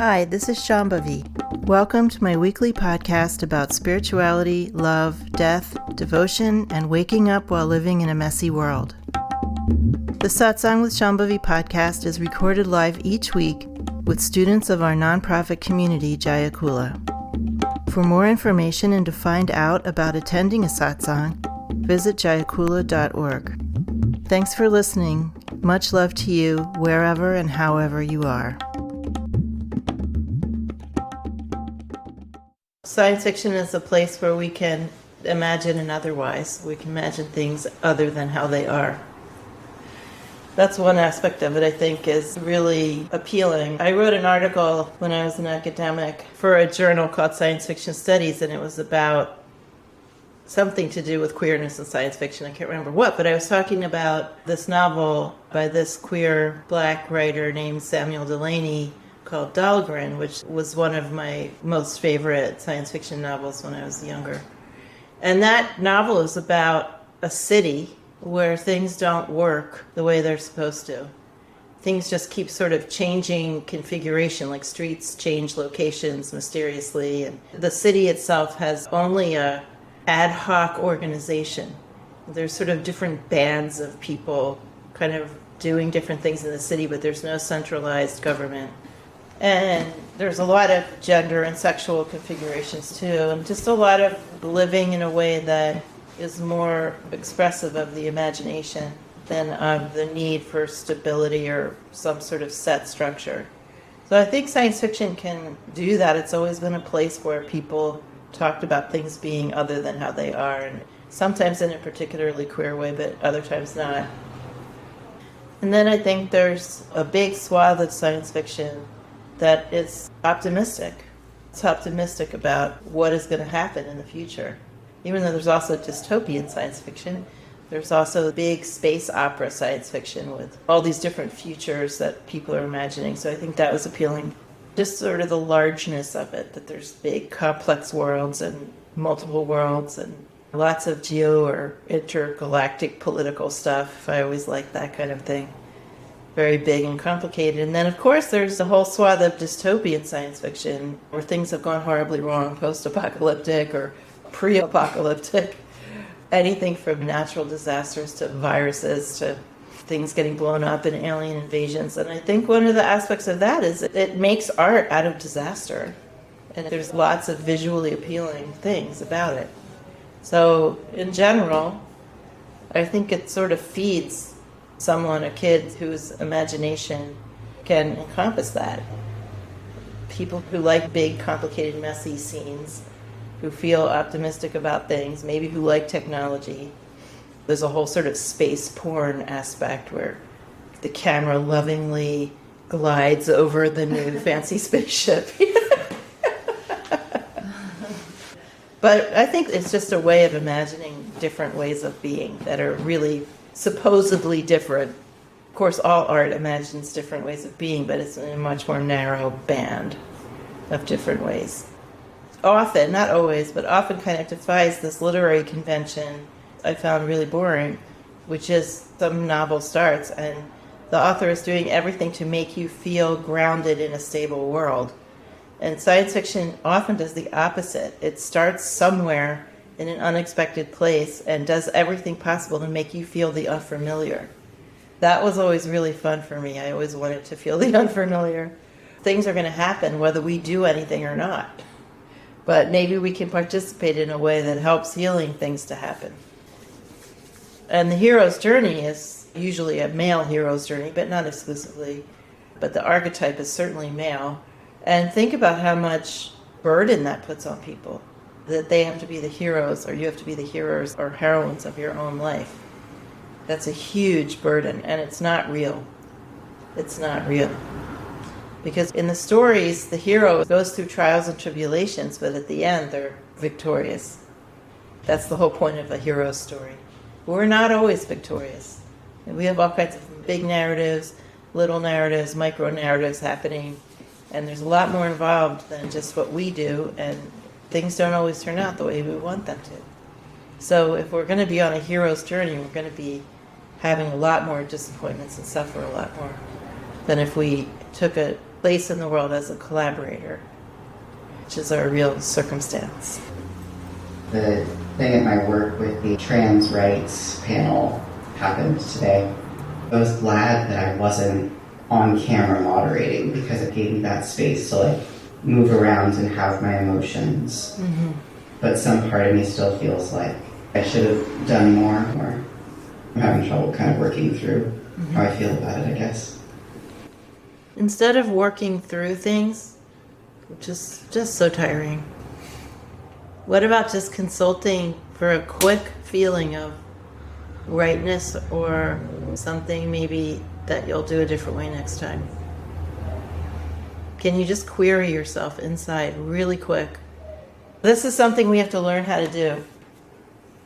Hi, this is Shambhavi. Welcome to my weekly podcast about spirituality, love, death, devotion, and waking up while living in a messy world. The Satsang with Shambhavi podcast is recorded live each week with students of our nonprofit community, Jaya Kula. For more information and to find out about attending a satsang, visit jayakula.org. Thanks for listening. Much love to you, wherever and however you are. Science fiction is a place where we can imagine an otherwise. We can imagine things other than how they are. That's one aspect of it I think is really appealing. I wrote an article when I was an academic for a journal called Science Fiction Studies, and it was about something to do with queerness in science fiction. I can't remember what, but I was talking about this novel by this queer black writer named Samuel Delany called Dahlgren, which was one of my most favorite science fiction novels when I was younger. And that novel is about a city where things don't work the way they're supposed to. Things just keep sort of changing configuration, like streets change locations mysteriously. And the city itself has only a ad hoc organization. There's sort of different bands of people kind of doing different things in the city, but there's no centralized government. And there's a lot of gender and sexual configurations too, and just a lot of living in a way that is more expressive of the imagination than of the need for stability or some sort of set structure. So I think science fiction can do that. It's always been a place where people talked about things being other than how they are, and sometimes in a particularly queer way, but other times not. And then I think there's a big swath of science fiction that is optimistic. It's optimistic about what is going to happen in the future. Even though there's also dystopian science fiction, there's also big space opera science fiction with all these different futures that people are imagining. So I think that was appealing. Just sort of the largeness of it, that there's big complex worlds and multiple worlds and lots of geo or intergalactic political stuff. I always like that kind of thing. Very big and complicated. And then, of course, there's a whole swath of dystopian science fiction where things have gone horribly wrong, post-apocalyptic or pre-apocalyptic. Anything from natural disasters to viruses to things getting blown up in alien invasions. And I think one of the aspects of that is it makes art out of disaster. And there's lots of visually appealing things about it. So, in general, I think it sort of feeds someone, a kid whose imagination can encompass that. People who like big, complicated, messy scenes, who feel optimistic about things, maybe who like technology. There's a whole sort of space porn aspect where the camera lovingly glides over the new fancy spaceship. But I think it's just a way of imagining different ways of being that are really supposedly different. Of course, all art imagines different ways of being, but it's in a much more narrow band of different ways. Often, not always, but often kind of defies this literary convention I found really boring, which is some novel starts and the author is doing everything to make you feel grounded in a stable world. And science fiction often does the opposite. It starts somewhere in an unexpected place and does everything possible to make you feel the unfamiliar. That was always really fun for me. I always wanted to feel the unfamiliar. Things are going to happen whether we do anything or not. But maybe we can participate in a way that helps healing things to happen. And the hero's journey is usually a male hero's journey, but not exclusively. But the archetype is certainly male. And think about how much burden that puts on people. That they have to be the heroes, or you have to be the heroes or heroines of your own life. That's a huge burden, and it's not real. It's not real. Because in the stories, the hero goes through trials and tribulations, but at the end, they're victorious. That's the whole point of a hero story. We're not always victorious. And we have all kinds of big narratives, little narratives, micro narratives happening, and there's a lot more involved than just what we do, and things don't always turn out the way we want them to. So if we're going to be on a hero's journey, we're going to be having a lot more disappointments and suffer a lot more than if we took a place in the world as a collaborator, which is our real circumstance. The thing at my work with the trans rights panel happened today. I was glad that I wasn't on camera moderating because it gave me that space to like move around and have my emotions. Mm-hmm. But some part of me still feels like I should have done more, or I'm having trouble kind of working through how I feel about it, I guess. Instead of working through things, which is just so tiring, what about just consulting for a quick feeling of rightness or something maybe that you'll do a different way next time? Can you just query yourself inside really quick? This is something we have to learn how to do.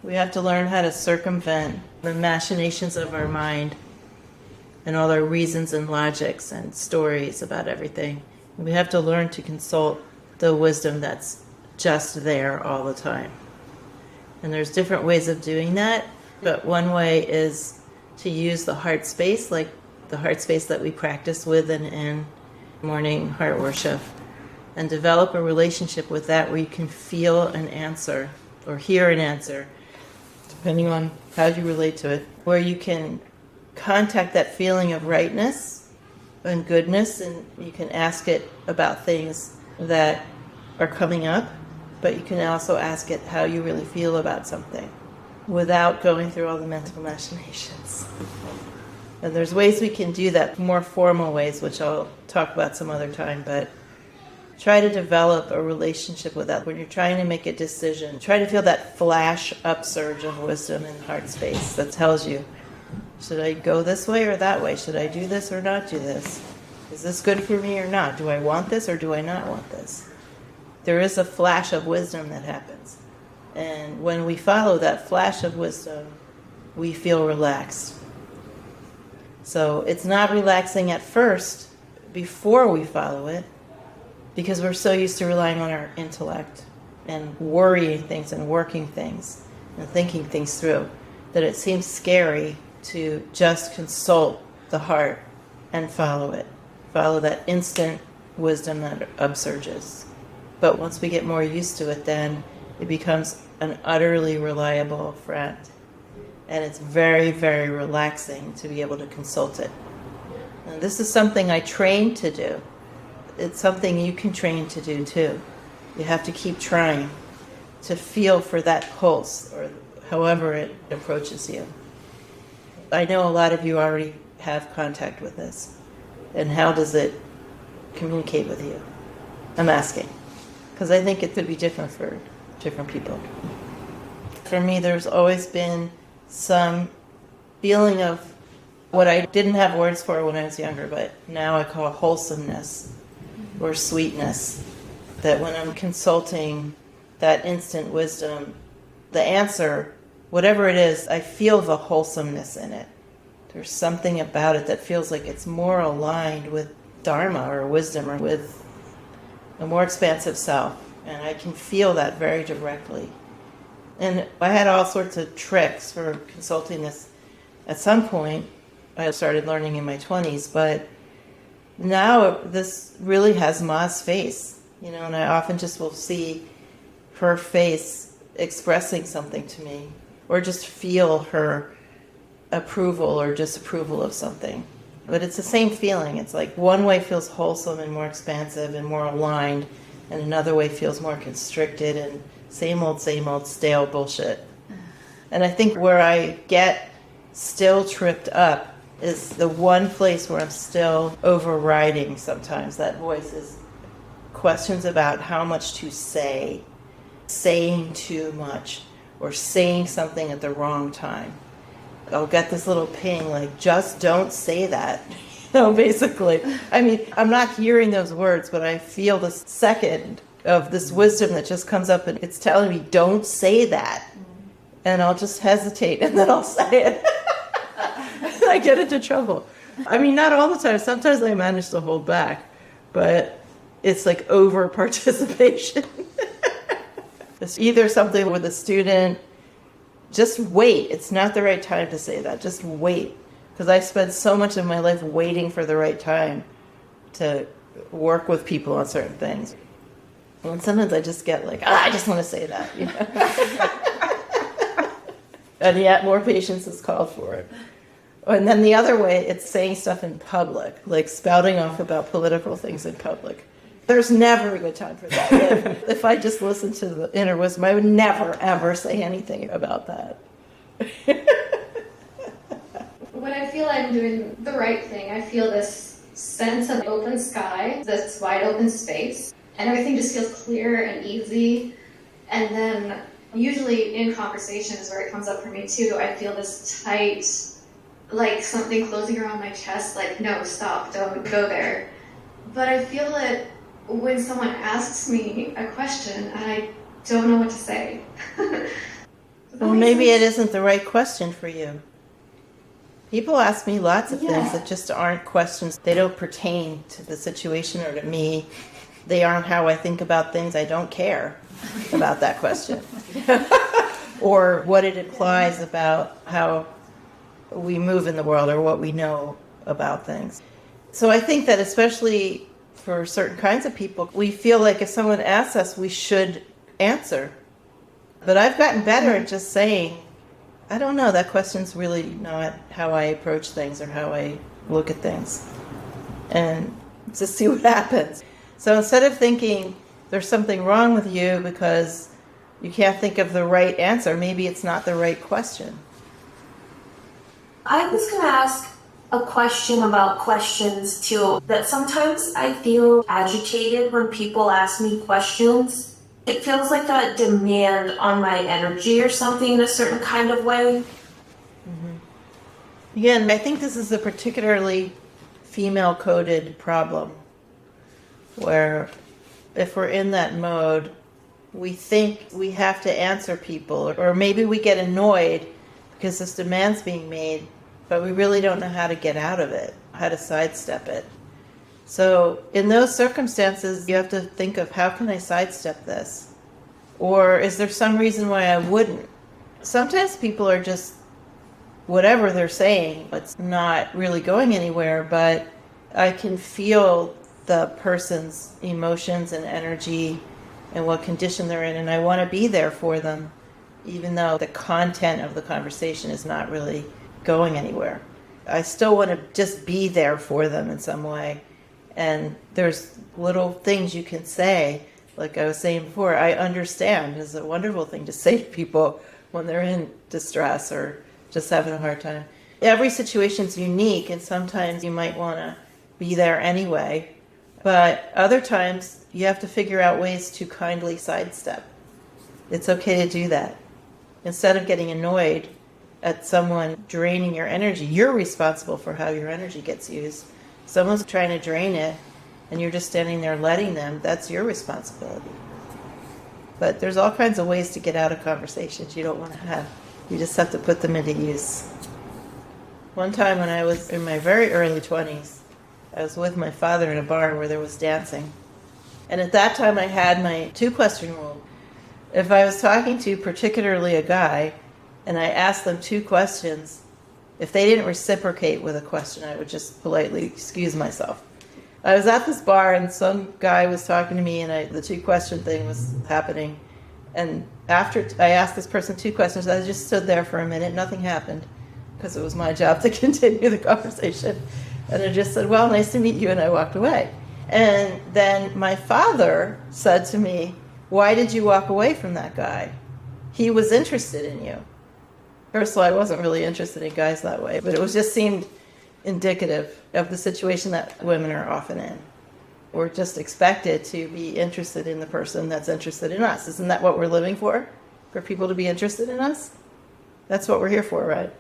We have to learn how to circumvent the machinations of our mind and all our reasons and logics and stories about everything. We have to learn to consult the wisdom that's just there all the time. And there's different ways of doing that, but one way is to use the heart space, like the heart space that we practice with and in morning heart worship, and develop a relationship with that where you can feel an answer or hear an answer, depending on how you relate to it, where you can contact that feeling of rightness and goodness, and you can ask it about things that are coming up, but you can also ask it how you really feel about something without going through all the mental machinations. And there's ways we can do that, more formal ways, which I'll talk about some other time, but try to develop a relationship with that. When you're trying to make a decision, try to feel that flash upsurge of wisdom in heart space that tells you, should I go this way or that way? Should I do this or not do this? Is this good for me or not? Do I want this or do I not want this? There is a flash of wisdom that happens. And when we follow that flash of wisdom, we feel relaxed. So it's not relaxing at first before we follow it, because we're so used to relying on our intellect and worrying things and working things and thinking things through, that it seems scary to just consult the heart and follow it. Follow that instant wisdom that upsurges. But once we get more used to it, then it becomes an utterly reliable friend. And it's very, very relaxing to be able to consult it. And this is something I trained to do. It's something you can train to do too. You have to keep trying to feel for that pulse, or however it approaches you. I know a lot of you already have contact with this. And how does it communicate with you? I'm asking. Because I think it could be different for different people. For me, there's always been some feeling of what I didn't have words for when I was younger, but now I call wholesomeness or sweetness. That when I'm consulting that instant wisdom, the answer, whatever it is, I feel the wholesomeness in it. There's something about it that feels like it's more aligned with Dharma or wisdom or with a more expansive self. And I can feel that very directly. And I had all sorts of tricks for consulting this. At some point, I started learning in my 20s, but now this really has Ma's face, and I often just will see her face expressing something to me, or just feel her approval or disapproval of something. But it's the same feeling. It's like one way feels wholesome and more expansive and more aligned, and another way feels more constricted and same old, stale bullshit. And I think where I get still tripped up is the one place where I'm still overriding sometimes that voice is questions about how much to say, saying too much, or saying something at the wrong time. I'll get this little ping like, just don't say that. Basically. I mean, I'm not hearing those words, but I feel this second of this wisdom that just comes up and it's telling me, don't say that. And I'll just hesitate and then I'll say it. I get into trouble. I mean, not all the time. Sometimes I manage to hold back, but it's like over participation. It's either something with a student, just wait. It's not the right time to say that. Just wait. Because I spent so much of my life waiting for the right time to work with people on certain things. And sometimes I just get like, I just want to say that, you know. And yet more patience is called for it. And then the other way, it's saying stuff in public, like spouting off about political things in public. There's never a good time for that. If I just listened to the inner wisdom, I would never, ever say anything about that. When I feel I'm doing the right thing, I feel this sense of open sky, this wide open space, and everything just feels clear and easy. And then usually in conversations where it comes up for me too, I feel this tight, like something closing around my chest, like, no, stop, don't go there. But I feel it when someone asks me a question and I don't know what to say. Well, maybe it isn't the right question for you. People ask me lots of things that just aren't questions. They don't pertain to the situation or to me. They aren't how I think about things. I don't care about that question. Or what it implies about how we move in the world or what we know about things. So I think that especially for certain kinds of people, we feel like if someone asks us, we should answer. But I've gotten better at just saying, I don't know, that question's really not how I approach things or how I look at things. And just see what happens. So instead of thinking there's something wrong with you because you can't think of the right answer, maybe it's not the right question. I was going to ask a question about questions too, that sometimes I feel agitated when people ask me questions. It feels like a demand on my energy or something in a certain kind of way. Mm-hmm. Again, I think this is a particularly female-coded problem, where if we're in that mode, we think we have to answer people, or maybe we get annoyed because this demand's being made, but we really don't know how to get out of it, how to sidestep it. So in those circumstances, you have to think of, how can I sidestep this? Or is there some reason why I wouldn't? Sometimes people are just, whatever they're saying, it's not really going anywhere, but I can feel the person's emotions and energy and what condition they're in, and I want to be there for them, even though the content of the conversation is not really going anywhere. I still want to just be there for them in some way. And there's little things you can say, like I was saying before, I understand is a wonderful thing to say to people when they're in distress or just having a hard time. Every situation's unique, and sometimes you might want to be there anyway, but other times you have to figure out ways to kindly sidestep. It's okay to do that. Instead of getting annoyed at someone draining your energy, you're responsible for how your energy gets used. Someone's trying to drain it, and you're just standing there letting them, that's your responsibility. But there's all kinds of ways to get out of conversations you don't want to have. You just have to put them into use. One time when I was in my very early 20s, I was with my father in a bar where there was dancing. And at that time I had my 2-question rule. If I was talking to particularly a guy, and I asked them 2 questions, if they didn't reciprocate with a question, I would just politely excuse myself. I was at this bar and some guy was talking to me, and the 2-question thing was happening. And after I asked this person 2 questions, I just stood there for a minute. Nothing happened because it was my job to continue the conversation. And I just said, well, nice to meet you, and I walked away. And then my father said to me, why did you walk away from that guy? He was interested in you. First of all, I wasn't really interested in guys that way, but it was just seemed indicative of the situation that women are often in. We're just expected to be interested in the person that's interested in us. Isn't that what we're living for? For people to be interested in us? That's what we're here for, right?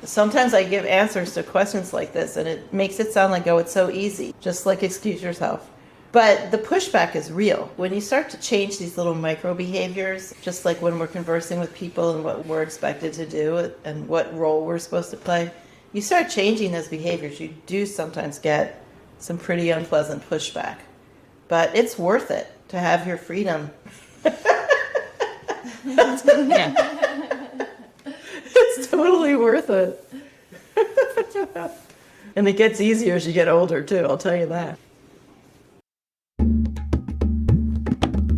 Sometimes I give answers to questions like this, and it makes it sound like, oh, it's so easy, just like excuse yourself. But the pushback is real. When you start to change these little micro behaviors, just like when we're conversing with people and what we're expected to do and what role we're supposed to play, you start changing those behaviors. You do sometimes get some pretty unpleasant pushback. But it's worth it to have your freedom. It's totally worth it. And it gets easier as you get older, too, I'll tell you that.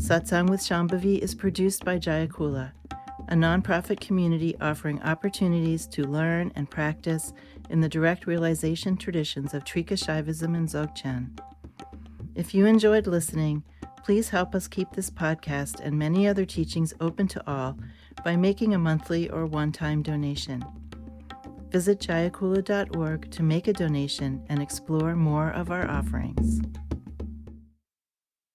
Satsang with Shambhavi is produced by Jaya Kula, a nonprofit community offering opportunities to learn and practice in the direct realization traditions of Trika Shaivism and Dzogchen. If you enjoyed listening, please help us keep this podcast and many other teachings open to all by making a monthly or one-time donation. Visit jayakula.org to make a donation and explore more of our offerings.